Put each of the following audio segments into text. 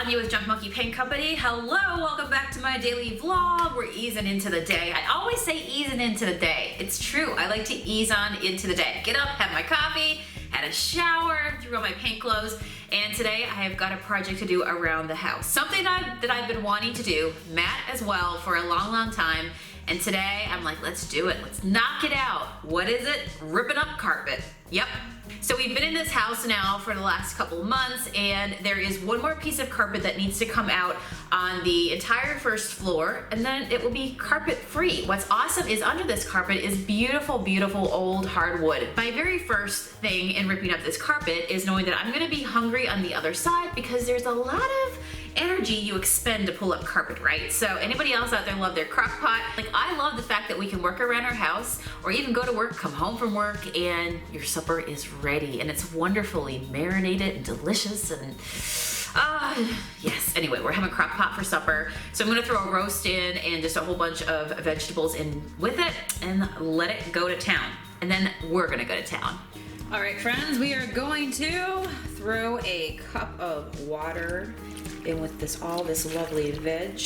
Sonia with Junk Monkey Paint Company. Hello, welcome back to my daily vlog. We're easing into the day. I always say easing into the day. It's true, I like to ease on into the day. Get up, have my coffee, had a shower, threw on my paint clothes, and today I have got a project to do around the house. Something that I've been wanting to do, Matt as well, for a long time. And today I'm like, let's do it. Let's knock it out. What is it? Ripping up carpet. Yep. So we've been in this house now for the last couple of months, and there is one more piece of carpet that needs to come out on the entire first floor, and then it will be carpet free. What's awesome is under this carpet is beautiful old hardwood. My very first thing in ripping up this carpet is knowing that I'm gonna be hungry on the other side because there's a lot of energy you expend to pull up carpet, right? So anybody else out there love their crock pot? Like, I love the fact that we can work around our house or even go to work, come home from work, and your supper is ready and it's wonderfully marinated and delicious and yes. Anyway, we're having crock pot for supper. So I'm gonna throw a roast in and just a whole bunch of vegetables in with it and let it go to town. And then we're gonna go to town. All right, friends, we are going to throw a cup of water in with all this lovely veg.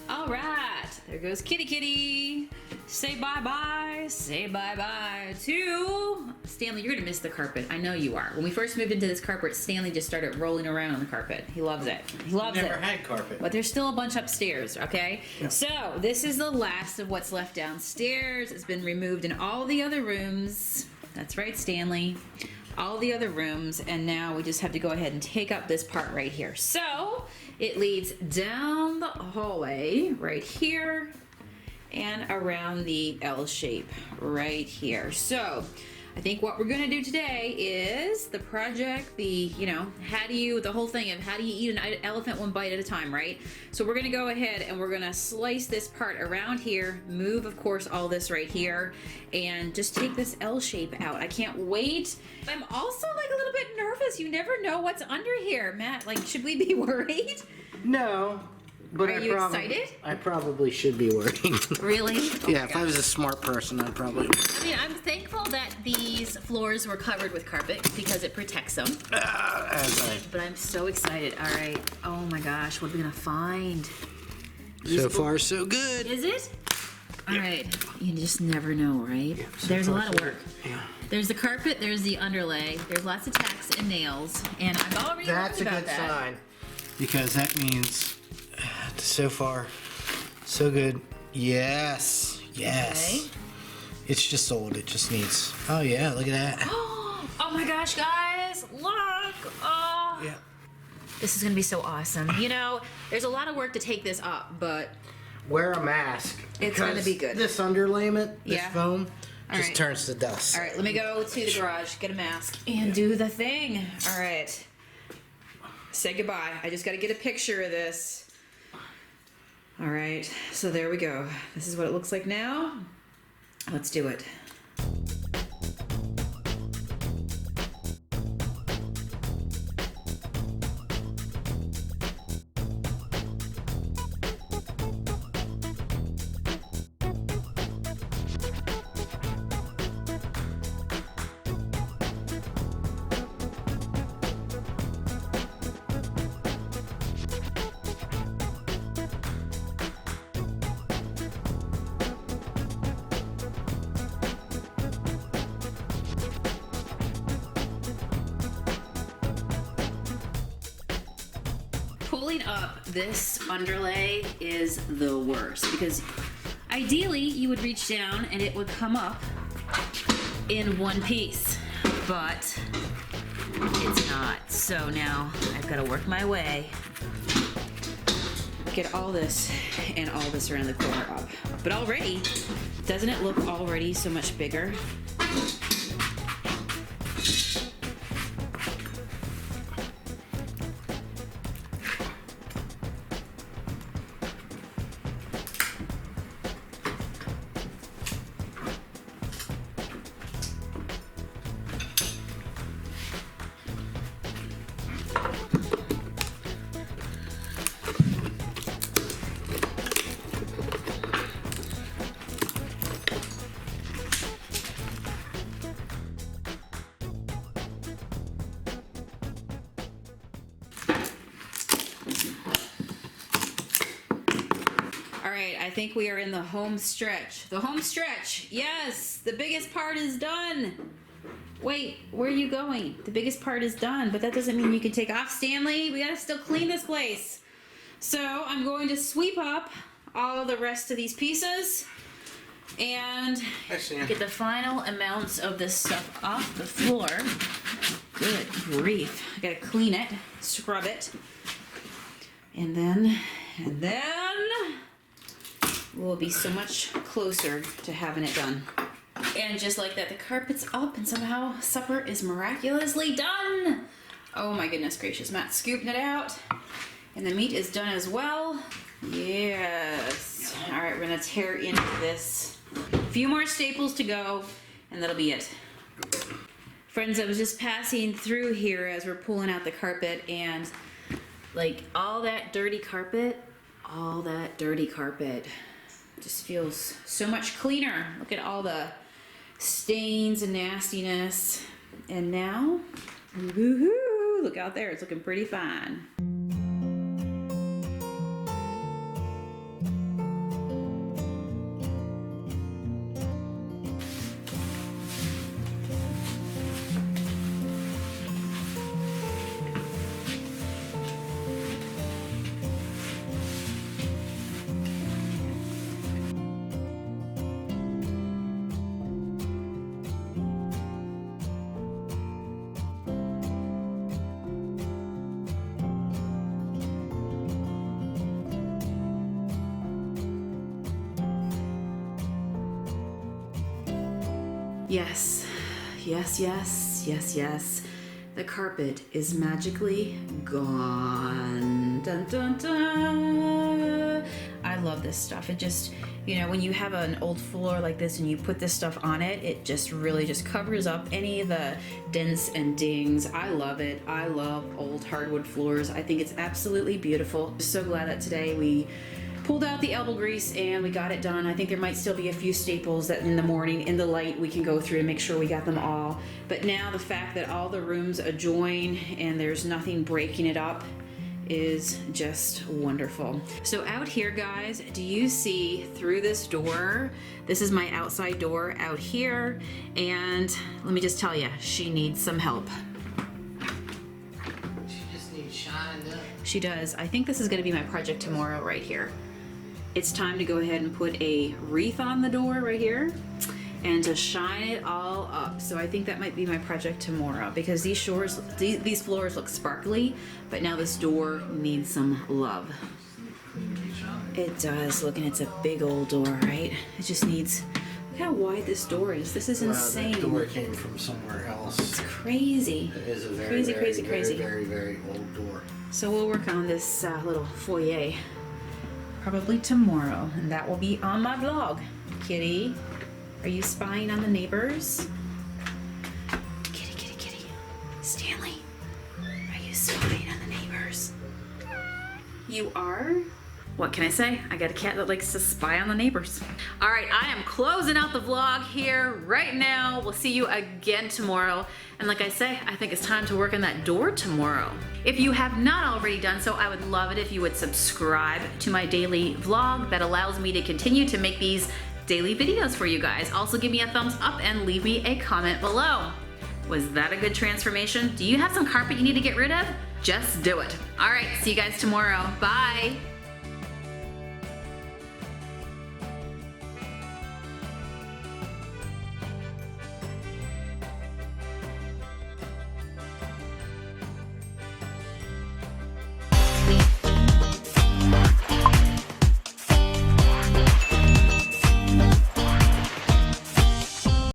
All right, there goes kitty. Say bye-bye to Stanley. You're gonna miss the carpet. I know you are. When we first moved into this carpet, Stanley just started rolling around on the carpet. He loves it. He loves it. Never had carpet. But there's still a bunch upstairs, okay? Yeah. So this is the last of what's left downstairs. It's been removed in all the other rooms. That's right, Stanley. All the other rooms, and now we just have to go ahead and take up this part right here. So it leads down the hallway right here and around the L shape right here. So I think what we're gonna do today is the project, the whole thing of how do you eat an elephant one bite at a time, right? So we're gonna go ahead and we're gonna slice this part around here, move of course all this right here, and just take this L shape out. I can't wait. I'm also like a little bit nervous. You never know what's under here. Matt, like, should we be worried? No. But Are you excited? I probably should be worried. Really? Yeah, if I was a smart person, I'd probably. I mean, I'm thankful that these floors were covered with carpet because it protects them. But I'm so excited. All right. Oh my gosh, what are we gonna find? So far, so good. Is it? All right. You just never know, right? Yeah, there's a lot of work. Yeah. There's the carpet. There's the underlay. There's lots of tacks and nails, and I've already That's a about good that. sign. Because that means so far, so good. Yes. Okay. It's just old. It just needs. Oh yeah, look at that. Oh my gosh, guys, look! Oh. Yeah. This is gonna be so awesome. You know, there's a lot of work to take this up, but wear a mask. It's gonna be good. This underlayment, this foam, just right. turns to dust. All right, let me go to the garage, get a mask, and do the thing. All right. Say goodbye. I just got to get a picture of this. All right, so there we go. This is what it looks like now. Let's do it. Pulling up this underlay is the worst because ideally you would reach down and it would come up in one piece, but it's not. So now I've got to work my way, get all this and all this around the corner up. But already, doesn't it look already so much bigger? right, I think we are in the home stretch. The home stretch, yes, the biggest part is done. Wait, where are you going? The biggest part is done, but that doesn't mean you can take off, Stanley. We gotta still clean this place. So I'm going to sweep up all of the rest of these pieces and get the final amounts of this stuff off the floor. Good grief. I gotta clean it, scrub it, and then we'll be so much closer to having it done. And just like that, the carpet's up and somehow supper is miraculously done. Oh my goodness gracious. Matt's scooping it out. And the meat is done as well. Yes. All right, we're gonna tear into this. A few more staples to go and that'll be it. Friends, I was just passing through here as we're pulling out the carpet, and like all that dirty carpet just feels so much cleaner. Look at all the stains and nastiness. And now, woohoo, look out there, it's looking pretty fine. Yes, yes, yes, yes, yes. The carpet is magically gone. Dun, dun, dun. I love this stuff. It just, you know, when you have an old floor like this and you put this stuff on it, it just really just covers up any of the dents and dings. I love it. I love old hardwood floors. I think it's absolutely beautiful. So glad that today we pulled out the elbow grease and we got it done. I think there might still be a few staples that in the morning in the light we can go through to make sure we got them all. But now the fact that all the rooms adjoin and there's nothing breaking it up is just wonderful. So out here, guys, do you see through this door? This is my outside door out here, and let me just tell you, she needs some help. She just needs shined up. She does. I think this is going to be my project tomorrow right here. It's time to go ahead and put a wreath on the door right here and to shine it all up. So I think that might be my project tomorrow, because these floors look sparkly, but now this door needs some love. It does. Look, and it's a big old door, right? It just needs, look how wide this door is. This is insane. That door came from somewhere else. It's crazy. It is a very, crazy, very, crazy, very, crazy. very, very old door. So we'll work on this little foyer probably tomorrow, and that will be on my vlog. Kitty, are you spying on the neighbors? Kitty, kitty, kitty. Stanley, are you spying on the neighbors? You are? What can I say? I got a cat that likes to spy on the neighbors. All right, I am closing out the vlog here right now. We'll see you again tomorrow. And like I say, I think it's time to work on that door tomorrow. If you have not already done so, I would love it if you would subscribe to my daily vlog. That allows me to continue to make these daily videos for you guys. Also give me a thumbs up and leave me a comment below. Was that a good transformation? Do you have some carpet you need to get rid of? Just do it. All right, see you guys tomorrow. Bye.